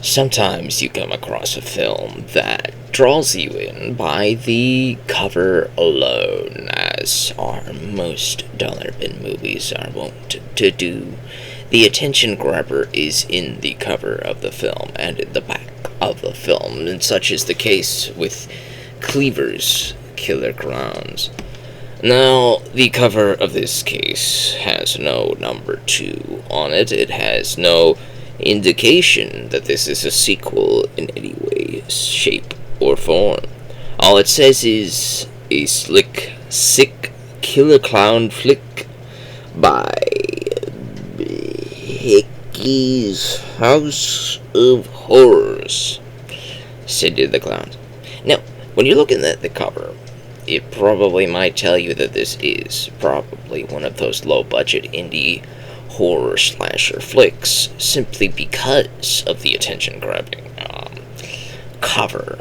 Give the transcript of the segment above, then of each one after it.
Sometimes you come across a film that draws you in by the cover alone, as our most dollar bin movies are wont to do. The attention grabber is in the cover of the film and in the back of the film, and such is the case with Cleavers, Killer Clowns. Now, the cover of this case has no number 2 on it. It has no indication that this is a sequel in any way, shape, or form. All it says is a slick, sick killer clown flick by Hickey's House of Horrors, said the clowns. Now, when you're looking at the cover, it probably might tell you that this is probably one of those low-budget indie horror slasher flicks, simply because of the attention-grabbing cover.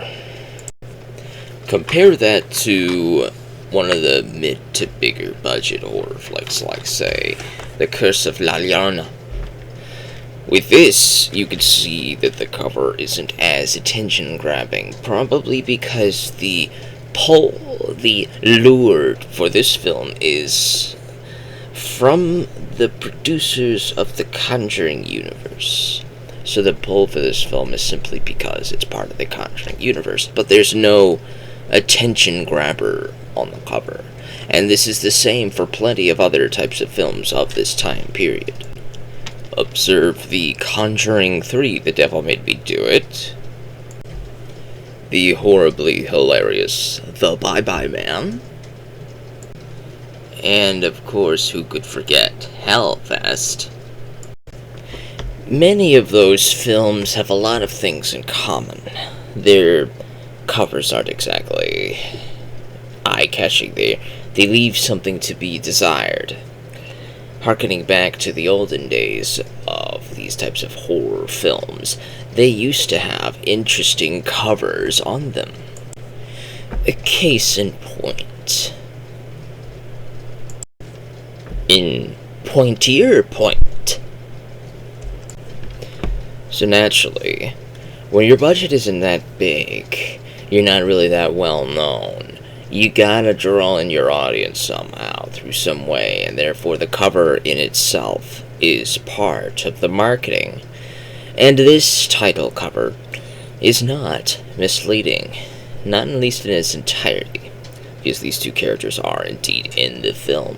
Compare that to one of the mid to bigger budget horror flicks, like, say, The Curse of La Llorona. With this, you can see that the cover isn't as attention-grabbing, probably because the pull, the lure for this film is from the producers of the Conjuring universe. So the pull for this film is simply because it's part of the Conjuring universe, but there's no attention grabber on the cover. And this is the same for plenty of other types of films of this time period. Observe The Conjuring 3, The Devil Made Me Do It. The horribly hilarious The Bye-Bye Man. And, of course, who could forget Hellfest? Many of those films have a lot of things in common. Their covers aren't exactly eye-catching. They leave something to be desired. Harkening back to the olden days of these types of horror films, they used to have interesting covers on them. A case in point. In Pointier Point. So naturally, when your budget isn't that big, you're not really that well known, you gotta draw in your audience somehow, through some way, and therefore the cover in itself is part of the marketing. And this title cover is not misleading, not at least in its entirety, because these two characters are indeed in the film.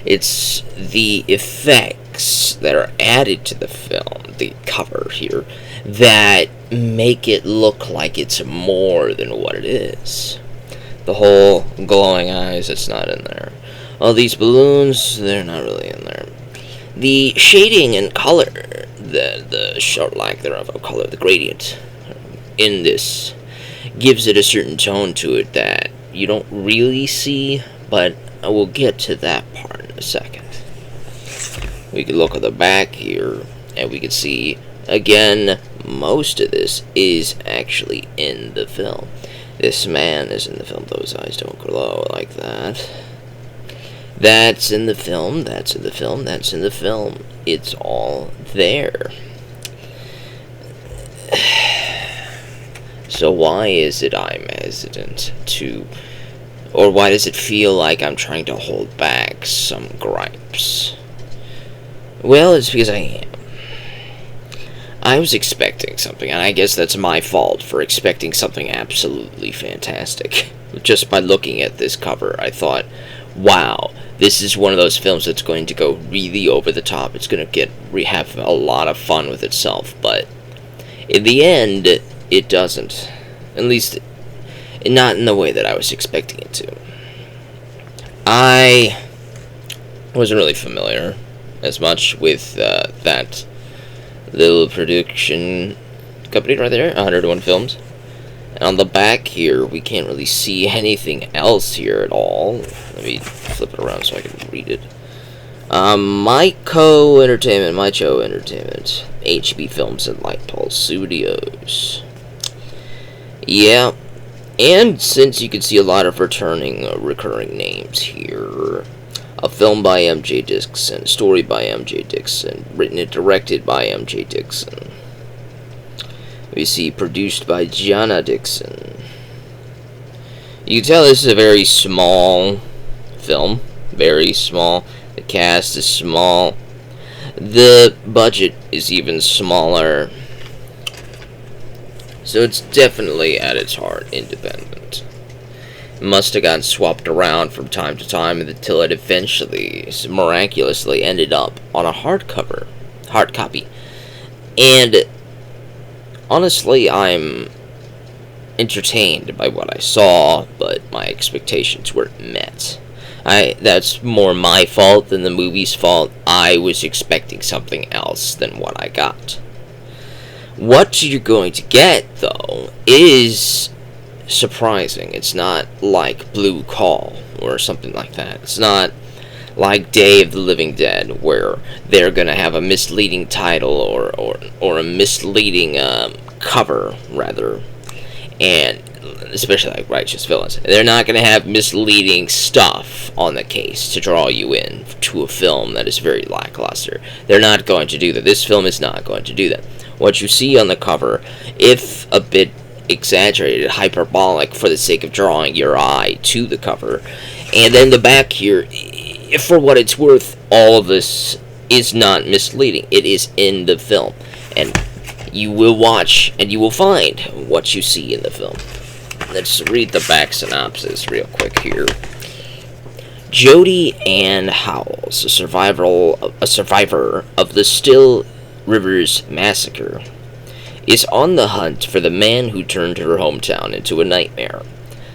It's the effects that are added to the film, the cover here, that make it look like it's more than what it is. The whole glowing eyes, it's not in there. All these balloons, they're not really in there. The shading and color, the short lack thereof of color, the gradient in this, gives it a certain tone to it that you don't really see, but I will get to that part in a second. We can look at the back here, and we can see, again, most of this is actually in the film. This man is in the film. Those eyes don't glow like that. That's in the film, that's in the film, that's in the film. It's all there. So why is it I'm hesitant to... or why does it feel like I'm trying to hold back some gripes? Well, it's because I am. I was expecting something, and I guess that's my fault for expecting something absolutely fantastic. Just by looking at this cover, I thought, wow, this is one of those films that's going to go really over the top. It's going to have a lot of fun with itself, but in the end, it doesn't. At least, not in the way that I was expecting it to. I wasn't really familiar as much with that little production company right there, 101 Films. And on the back here, we can't really see anything else here at all. Let me flip it around so I can read it. Myco Entertainment, HB Films and Lightpulse Studios. Yeah, and since you can see a lot of returning, recurring names here, a film by M.J. Dixon, story by M.J. Dixon, written and directed by M.J. Dixon. We see produced by Gianna Dixon. You can tell this is a very small film. Very small. The cast is small. The budget is even smaller. So it's definitely at its heart independent. It must have gotten swapped around from time to time until it eventually miraculously ended up on a hard copy. And honestly, I'm entertained by what I saw, but my expectations weren't met. That's more my fault than the movie's fault. I was expecting something else than what I got. What you're going to get, though, is surprising. It's not like Blue Call or something like that. It's not like Day of the Living Dead, where they're going to have a misleading title or a misleading cover, rather. And especially like Righteous Villains. They're not going to have misleading stuff on the case to draw you in to a film that is very lackluster. They're not going to do that. This film is not going to do that. What you see on the cover, if a bit exaggerated, hyperbolic for the sake of drawing your eye to the cover, and then the back here, for what it's worth, all of this is not misleading. It is in the film. And you will watch and you will find what you see in the film. Let's read the back synopsis real quick here. Jody Ann Howells, a survivor of the Still Rivers Massacre, is on the hunt for the man who turned her hometown into a nightmare.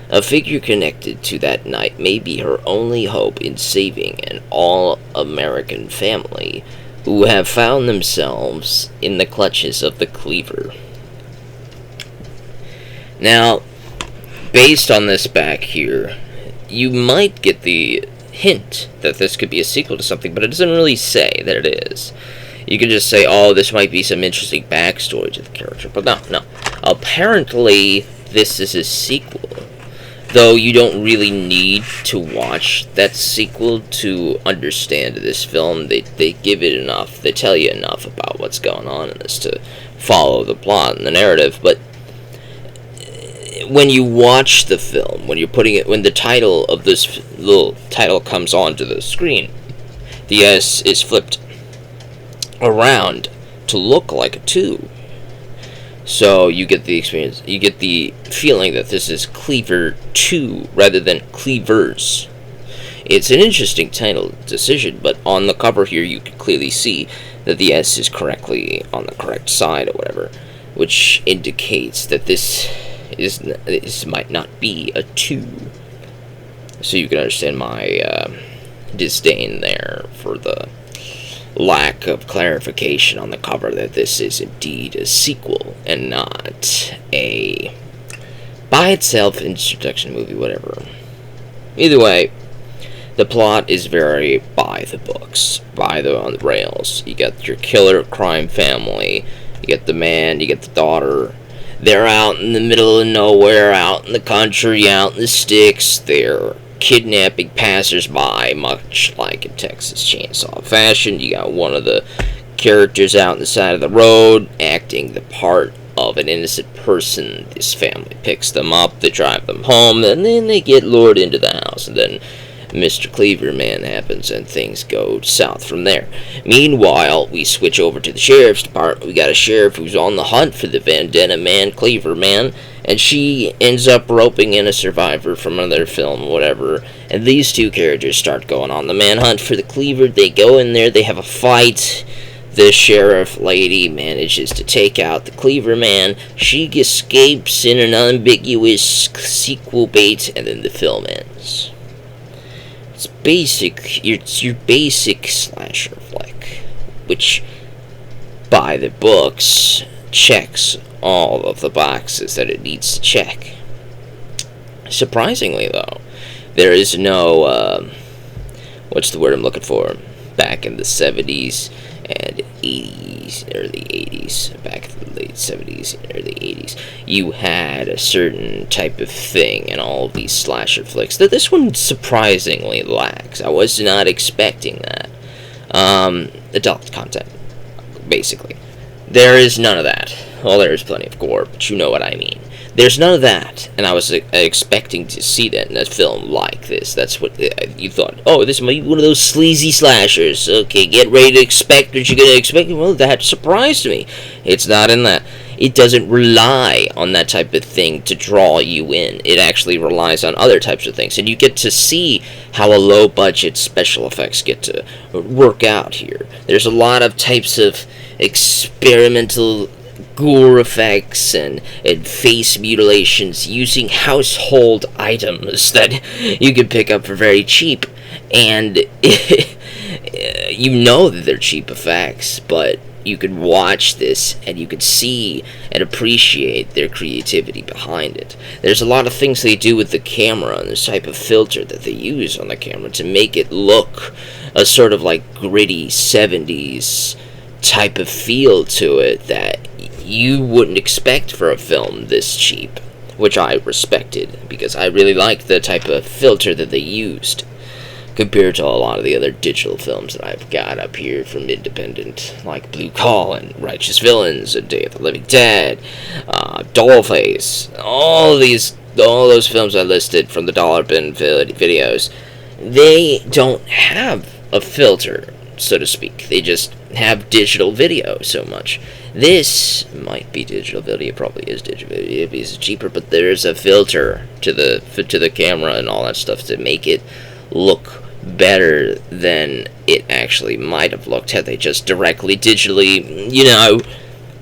A figure connected to that night may be her only hope in saving an all-American family who have found themselves in the clutches of the Cleaver. Now, based on this back here, you might get the hint that this could be a sequel to something, but it doesn't really say that it is. You could just say, oh, this might be some interesting backstory to the character, but no. Apparently, this is a sequel. Though you don't really need to watch that sequel to understand this film. They give it enough, they tell you enough about what's going on in this to follow the plot and the narrative, but when you watch the film, when the title of this little title comes onto the screen, the S is flipped around to look like a 2. So you get the experience, you get the feeling that this is Cleaver 2 rather than Cleavers. It's an interesting title decision, but on the cover here you can clearly see that the S is correctly on the correct side or whatever, which indicates that this might not be a 2. So you can understand my disdain there for the lack of clarification on the cover that this is indeed a sequel and not a by itself introduction movie, whatever. Either way, the plot is very by the books, on the rails. You got your killer crime family, you get the man, you get the daughter. They're out in the middle of nowhere, out in the country, out in the sticks. They're kidnapping passersby, much like in Texas Chainsaw fashion. You got one of the characters out on the side of the road acting the part of an innocent person. This family picks them up, they drive them home, and then they get lured into the house, and then Mr. Cleaver Man happens and things go south from there. Meanwhile, we switch over to the sheriff's department. We got a sheriff who's on the hunt for the Vendetta Man, Cleaver Man, and she ends up roping in a survivor from another film, whatever, and these two characters start going on the manhunt for the Cleaver. They go in there, they have a fight. The sheriff lady manages to take out the Cleaver Man. She escapes in an ambiguous sequel bait, and then the film ends. It's your basic slasher flick, which, by the books, checks all of the boxes that it needs to check. Surprisingly, though, there is no, what's the word I'm looking for? Back in the 70s and 80s, early 80s, back in the late 70s and early 80s, you had a certain type of thing in all of these slasher flicks that this one surprisingly lacks. I was not expecting that. Adult content, basically. There is none of that. Well, there's plenty of gore, but you know what I mean. There's none of that, and I was expecting to see that in a film like this. That's what you thought. Oh, this might be one of those sleazy slashers. Okay, get ready to expect what you're going to expect. Well, that surprised me. It's not in that. It doesn't rely on that type of thing to draw you in. It actually relies on other types of things. And you get to see how a low-budget special effects get to work out here. There's a lot of types of experimental gore effects and face mutilations using household items that you can pick up for very cheap. And you know that they're cheap effects, but you could watch this and you could see and appreciate their creativity behind it. There's a lot of things they do with the camera and this type of filter that they use on the camera to make it look a sort of like gritty 70s type of feel to it that you wouldn't expect for a film this cheap, which I respected because I really liked the type of filter that they used compared to a lot of the other digital films that I've got up here from independent, like Blue Call and Righteous Villains and Day of the Living Dead, Dollface, all those films I listed from the Dollar Bin videos. They don't have a filter, so to speak. They just have digital video so much. This might be digital video, probably is digital video because it's cheaper, but there's a filter to the camera and all that stuff to make it look better than it actually might have looked had they just directly digitally,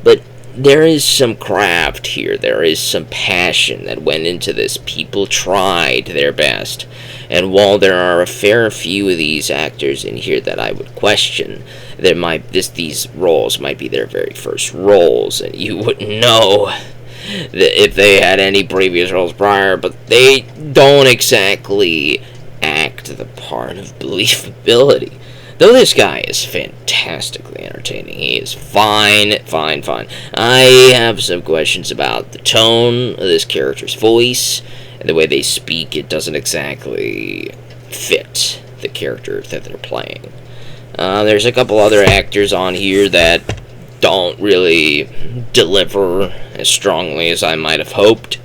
but there is some craft here. There is some passion that went into this. People tried their best. And while there are a fair few of these actors in here that I would question, these roles might be their very first roles, and you wouldn't know that if they had any previous roles prior, but they don't exactly act the part of believability. Though this guy is fantastically entertaining. He is fine. I have some questions about the tone of this character's voice and the way they speak. It doesn't exactly fit the character that they're playing. There's a couple other actors on here that don't really deliver as strongly as I might have hoped.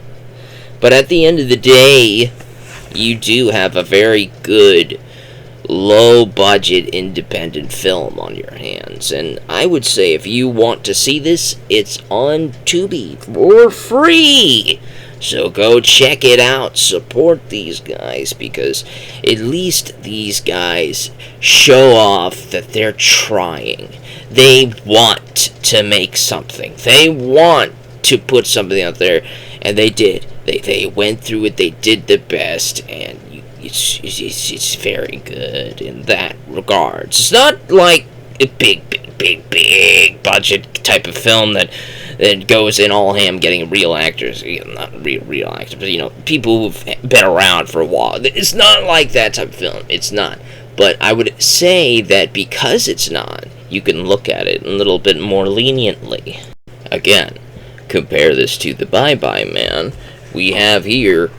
But at the end of the day, you do have a very good low-budget independent film on your hands. And I would say if you want to see this, it's on Tubi for free. So go check it out. Support these guys, because at least these guys show off that they're trying. They want to make something. They want to put something out there, and they did. They went through it. They did the best, and it's very good in that regards. It's not like a big budget type of film that goes in all ham getting real actors, not real actors, but people who've been around for a while. It's not like that type of film. It's not. But I would say that because it's not, you can look at it a little bit more leniently. Again, compare this to the Bye Bye Man. We have here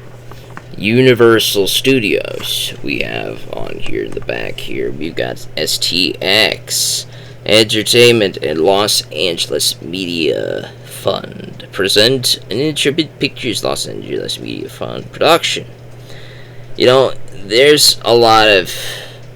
Universal Studios. We have on here in the back here, we've got STX Entertainment and Los Angeles Media Fund present an Intrepid Pictures Los Angeles Media Fund production. There's a lot of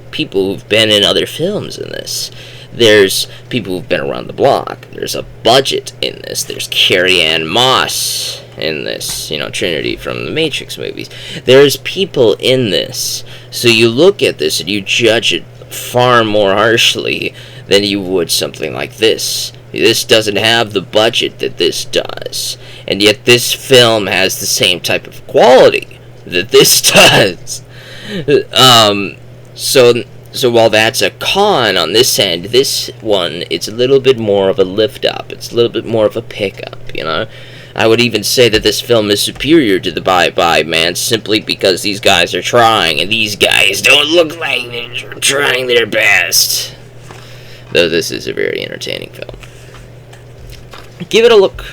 people who've been in other films in this. There's people who've been around the block. There's a budget in this. There's Carrie-Anne Moss in this, Trinity from the Matrix movies. There's people in this. So you look at this and you judge it far more harshly than you would something like this. This doesn't have the budget that this does. And yet this film has the same type of quality that this does. So while that's a con on this end, this one, it's a little bit more of a lift up. It's a little bit more of a pickup, I would even say that this film is superior to the Bye Bye Man simply because these guys are trying, and these guys don't look like they're trying their best. Though this is a very entertaining film. Give it a look.